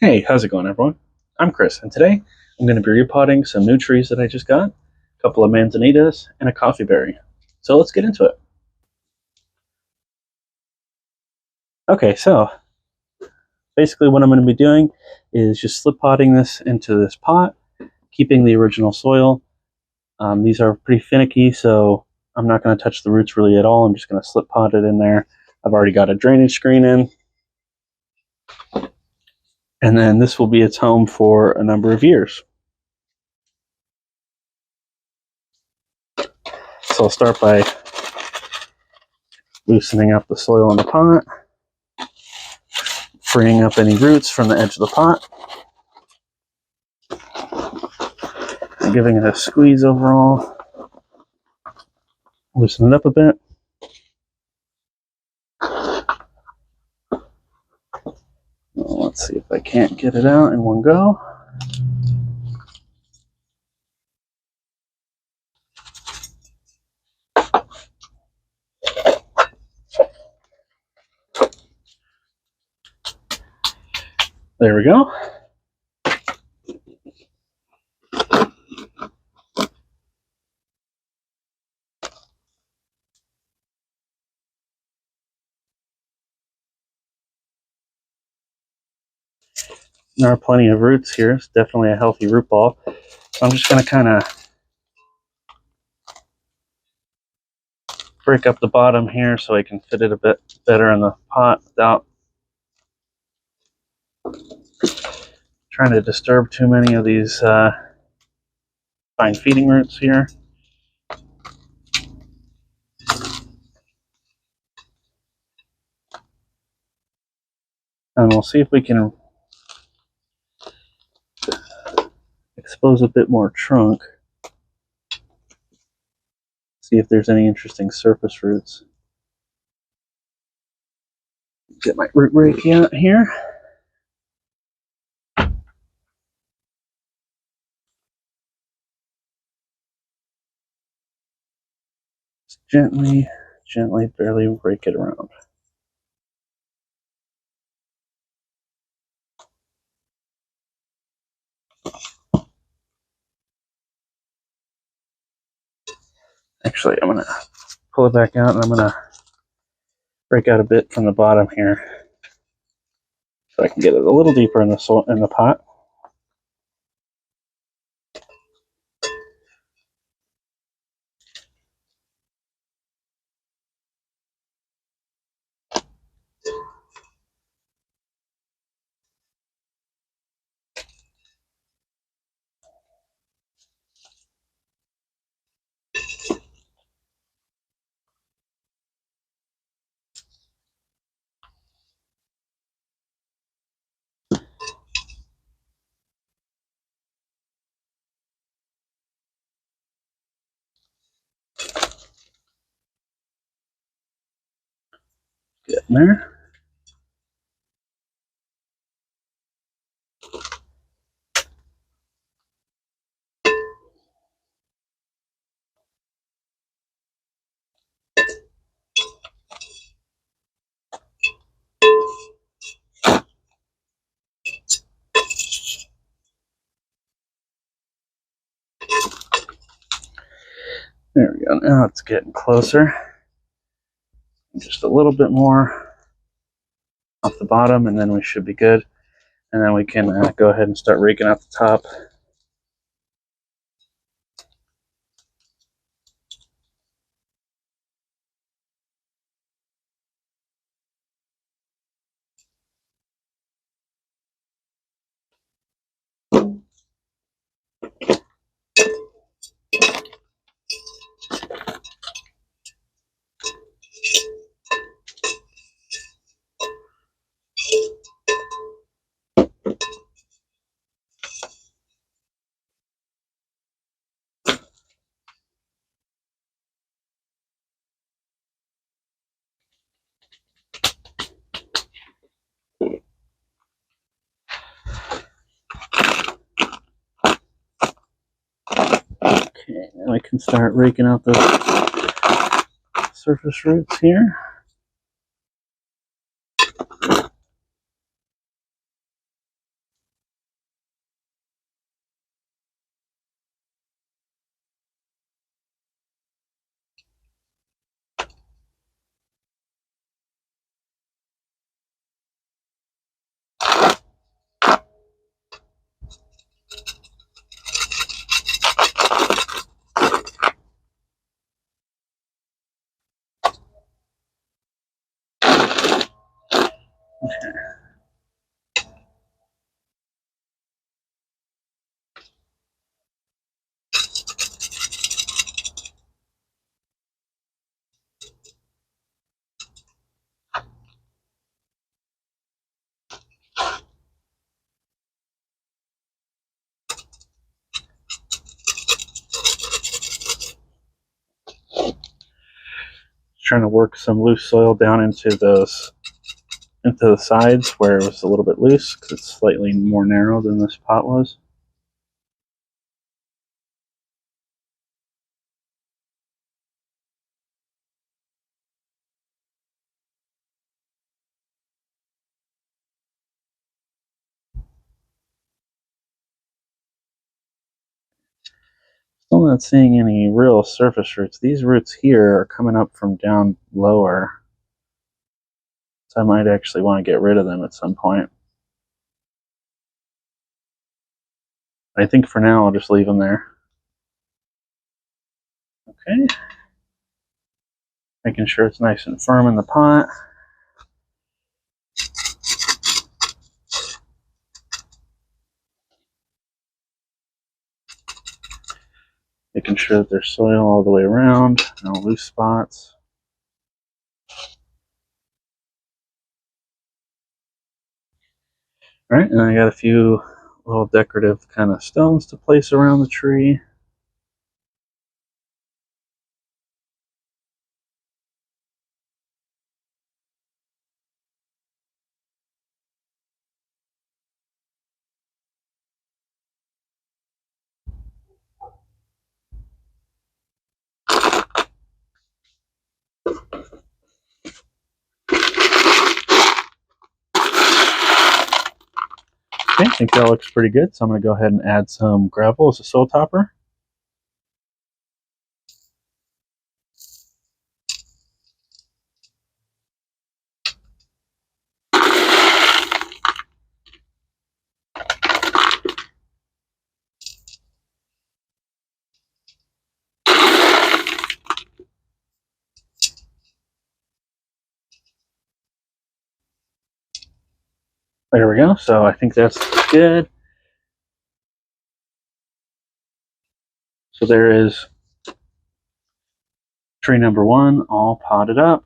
Hey, how's it going, everyone? I'm Chris, and today I'm going to be repotting some new trees that I just got, a couple of manzanitas, and a coffeeberry. So let's get into it. Okay, so basically what I'm going to be doing is just slip potting this into this pot, keeping the original soil. These are pretty finicky, so I'm not going to touch the roots really at all. I'm just going to slip pot it in there. I've already got a drainage screen in, and then this will be its home for a number of years. So I'll start by loosening up the soil in the pot, freeing up any roots from the edge of the pot, and giving it a squeeze overall. Loosen it up a bit. Well, let's see if I can't get it out in one go. There we go. There are plenty of roots here. It's definitely a healthy root ball. So I'm just going to kind of break up the bottom here so I can fit it a bit better in the pot without trying to disturb too many of these fine feeding roots here. And we'll see if we can expose a bit more trunk. See if there's any interesting surface roots. Get my root rake out here. Just gently, barely rake it around. Actually, I'm going to pull it back out and I'm going to break out a bit from the bottom here so I can get it a little deeper in the pot. Get in there. There we go. Now it's getting closer. Just a little bit more off the bottom, and then we should be good. And then we can go ahead and start raking out the top. Okay, now I can start raking out the surface roots here. trying to work some loose soil down into the sides where it was a little bit loose because it's slightly more narrow than this pot was. Still not seeing any real surface roots. These roots here are coming up from down lower, so I might actually want to get rid of them at some point. I think for now I'll just leave them there. Okay. Making sure it's nice and firm in the pot. Making sure that there's soil all the way around, no loose spots. All right, and I got a few little decorative kind of stones to place around the tree. Okay, I think that looks pretty good, so I'm going to go ahead and add some gravel as a soil topper. There we go, so I think that's good. So there is tree number 1 all potted up.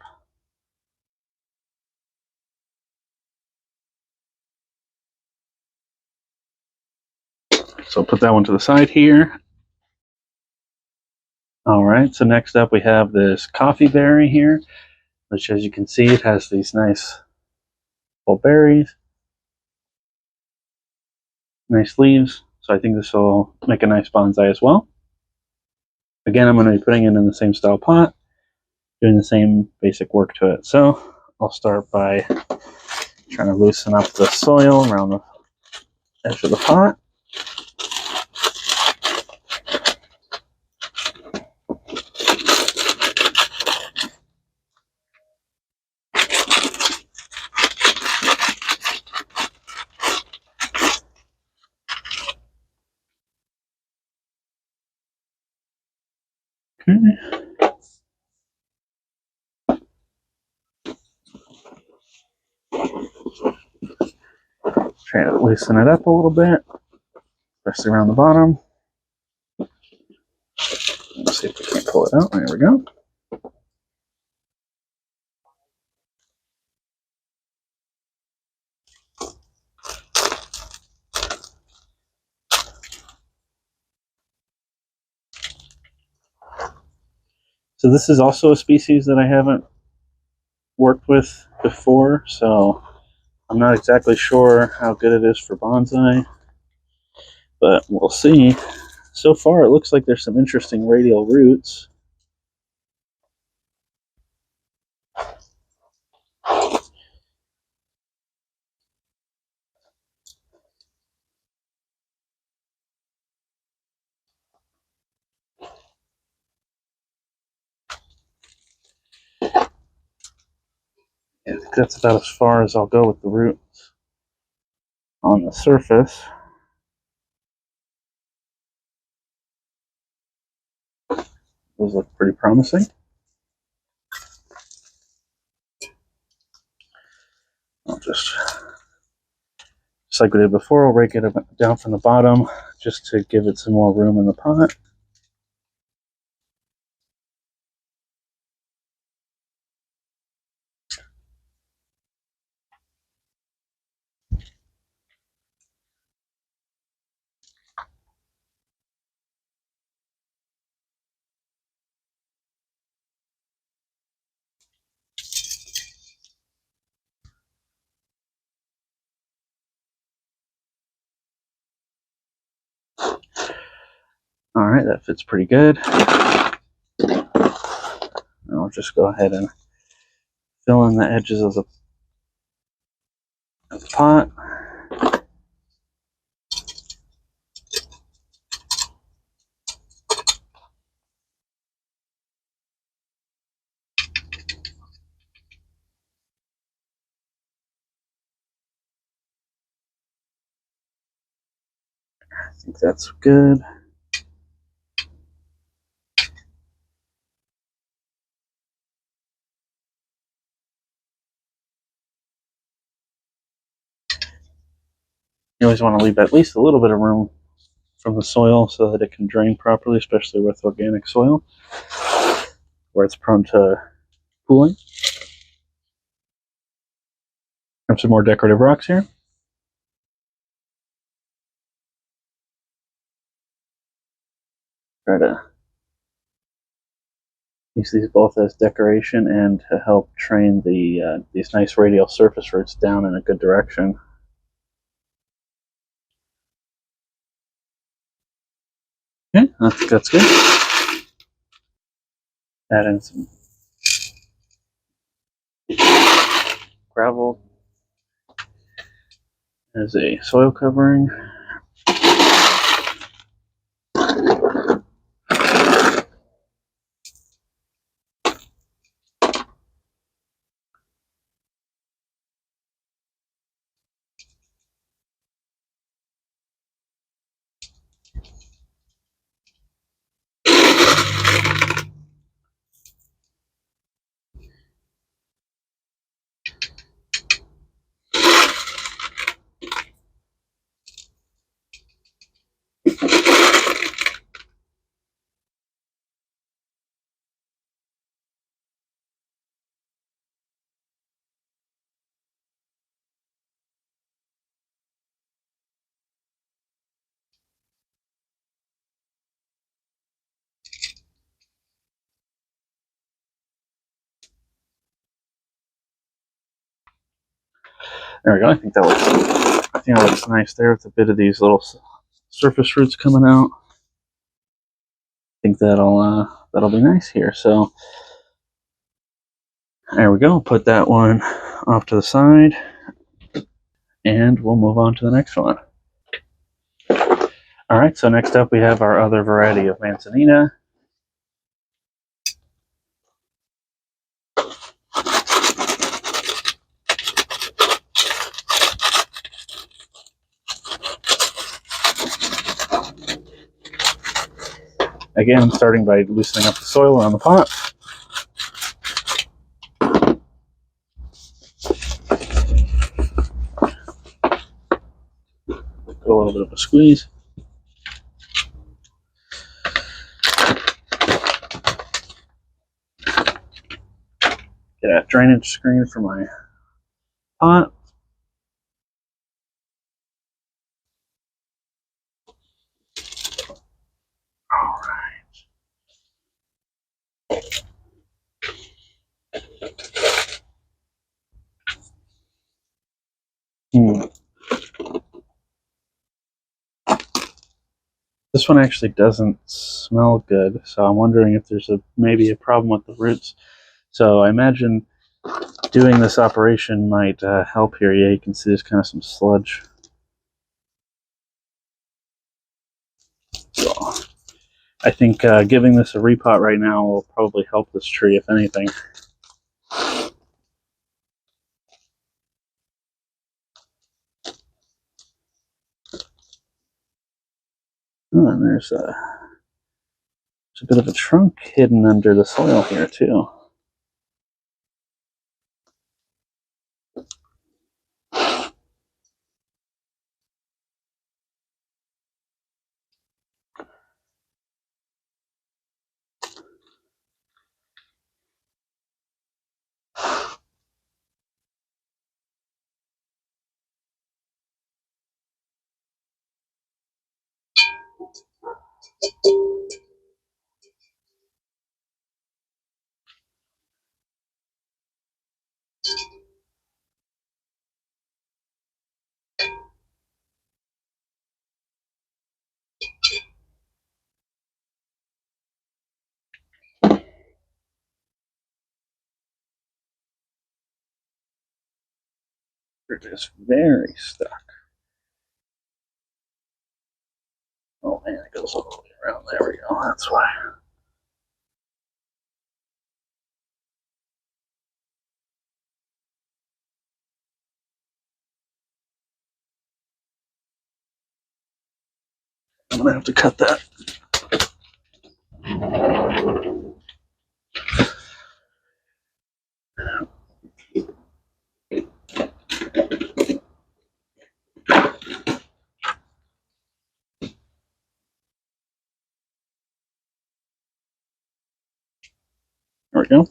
So put that one to the side here. All right, so next up we have this coffeeberry here, which as you can see, it has these nice full berries, nice leaves. So I think this will make a nice bonsai as well. Again, I'm going to be putting it in the same style pot, doing the same basic work to it. So I'll start by trying to loosen up the soil around the edge of the pot. Okay. Try to loosen it up a little bit, especially around the bottom. Let's see if we can pull it out. There we go. So this is also a species that I haven't worked with before, so I'm not exactly sure how good it is for bonsai, but we'll see. So far, it looks like there's some interesting radial roots. I think that's about as far as I'll go with the roots on the surface. Those look pretty promising. I'll just like we did before, I'll rake it down from the bottom just to give it some more room in the pot. All right, that fits pretty good. I'll just go ahead and fill in the edges of the pot. I think that's good. You always want to leave at least a little bit of room from the soil so that it can drain properly, especially with organic soil, where it's prone to pooling. Have some more decorative rocks here. Try to use these both as decoration and to help train these nice radial surface roots down in a good direction. Okay, I think that's good. Add in some gravel as a soil covering. There we go. I think that looks nice there with a bit of these little surface roots coming out. I think that'll be nice here. So there we go. Put that one off to the side, and we'll move on to the next one. All right. So next up, we have our other variety of Manzanita. Again, starting by loosening up the soil around the pot. Give a little bit of a squeeze. Get a drainage screen for my pot. All right. This one actually doesn't smell good, so I'm wondering if there's maybe a problem with the roots. So I imagine doing this operation might help here. Yeah, you can see there's kind of some sludge. So I think giving this a repot right now will probably help this tree, if anything. Oh, and there's a bit of a trunk hidden under the soil here too. It is very stuck. Oh man, it goes all the way around. There we go. That's why. I'm gonna have to cut that. There we go.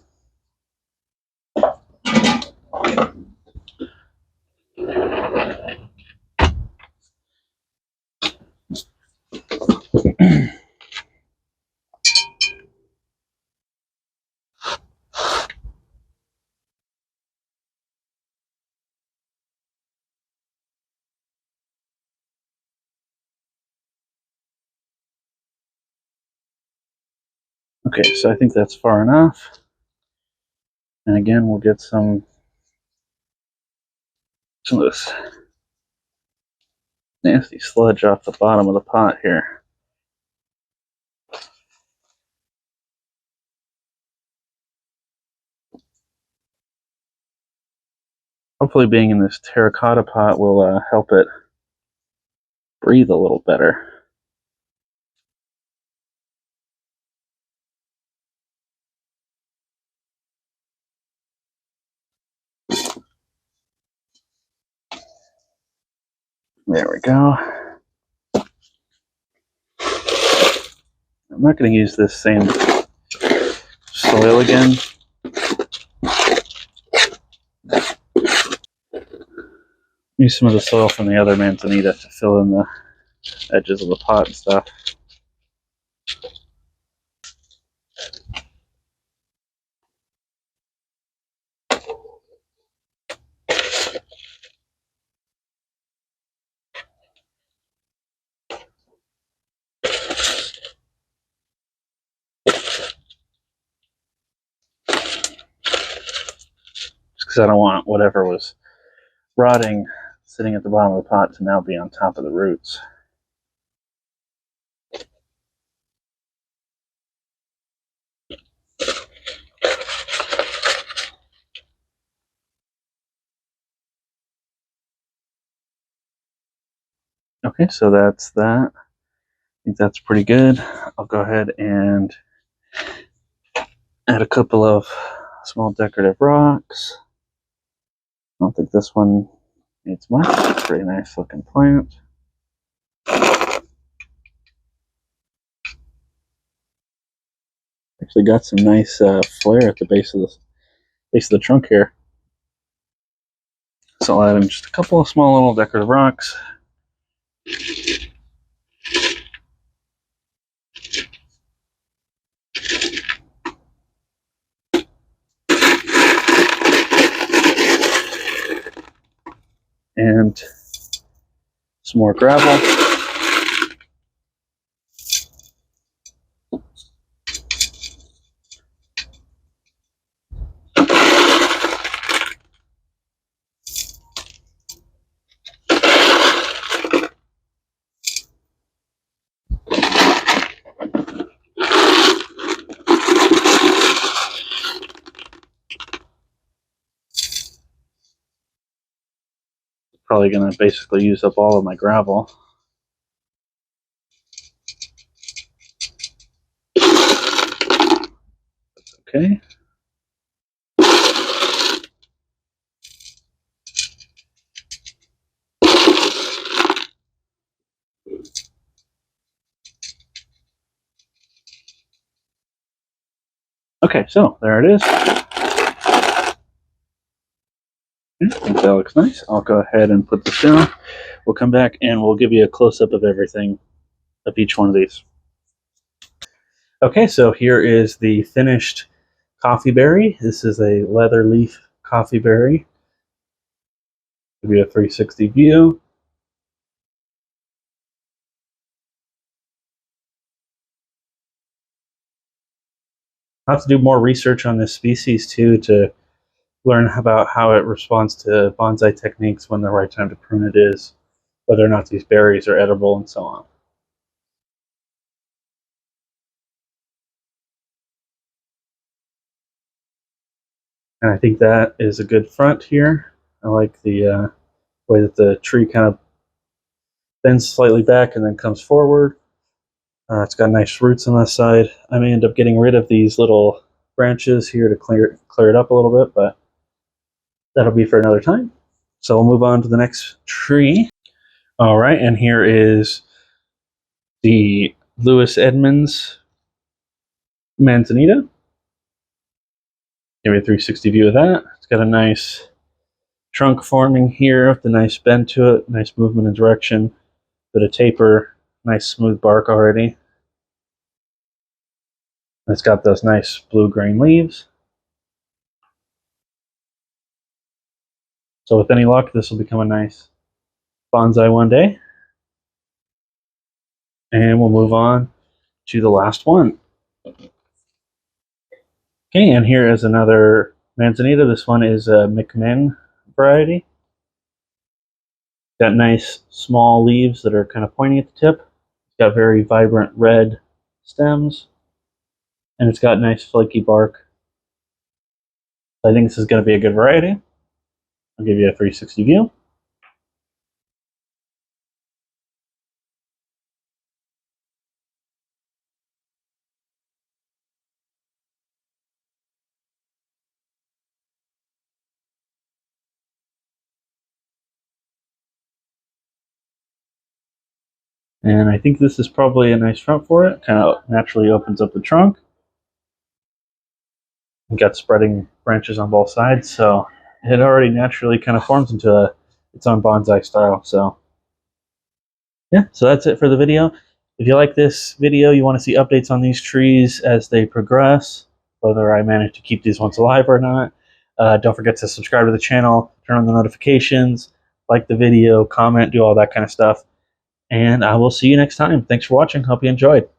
Okay, so I think that's far enough. And again, we'll get some of this nasty sludge off the bottom of the pot here. Hopefully being in this terracotta pot will help it breathe a little better. There we go. I'm not going to use this same soil again. Use some of the soil from the other Manzanita to fill in the edges of the pot and stuff. Because I don't want whatever was rotting sitting at the bottom of the pot to now be on top of the roots. Okay, so that's that. I think that's pretty good. I'll go ahead and add a couple of small decorative rocks. I don't think this one needs much. It's a pretty nice looking plant. Actually got some nice flare at the base of the trunk here. So I'll add in just a couple of small little decorative rocks. And some more gravel. Probably going to basically use up all of my gravel. That's okay. Okay, so there it is. I think that looks nice. I'll go ahead and put this down. We'll come back and we'll give you a close-up of everything, of each one of these. Okay, so here is the finished Coffeeberry. This is a leather leaf Coffeeberry. Give you a 360 view. I'll have to do more research on this species too to learn about how it responds to bonsai techniques, when the right time to prune it is, whether or not these berries are edible, and so on. And I think that is a good front here. I like the way that the tree kind of bends slightly back and then comes forward. It's got nice roots on this side. I may end up getting rid of these little branches here to clear it up a little bit, but that'll be for another time. So we'll move on to the next tree. All right, and here is the Louis Edmonds Manzanita. Give me a 360 view of that. It's got a nice trunk forming here with a nice bend to it, nice movement and direction, bit of taper, nice smooth bark already. It's got those nice blue-green leaves. So with any luck, this will become a nice bonsai one day. And we'll move on to the last one. Okay, and here is another Manzanita. This one is a McMinn variety. Got nice small leaves that are kind of pointy at the tip. It's got very vibrant red stems. And it's got nice flaky bark. I think this is going to be a good variety. I'll give you a 360 view. And I think this is probably a nice front for it. Kind of naturally opens up the trunk. And got spreading branches on both sides, so it already naturally kind of forms into its own bonsai style. So yeah, so that's it for the video. If you like this video, you want to see updates on these trees as they progress, whether I manage to keep these ones alive or not, don't forget to subscribe to the channel, turn on the notifications, like the video, comment, do all that kind of stuff. And I will see you next time. Thanks for watching. Hope you enjoyed.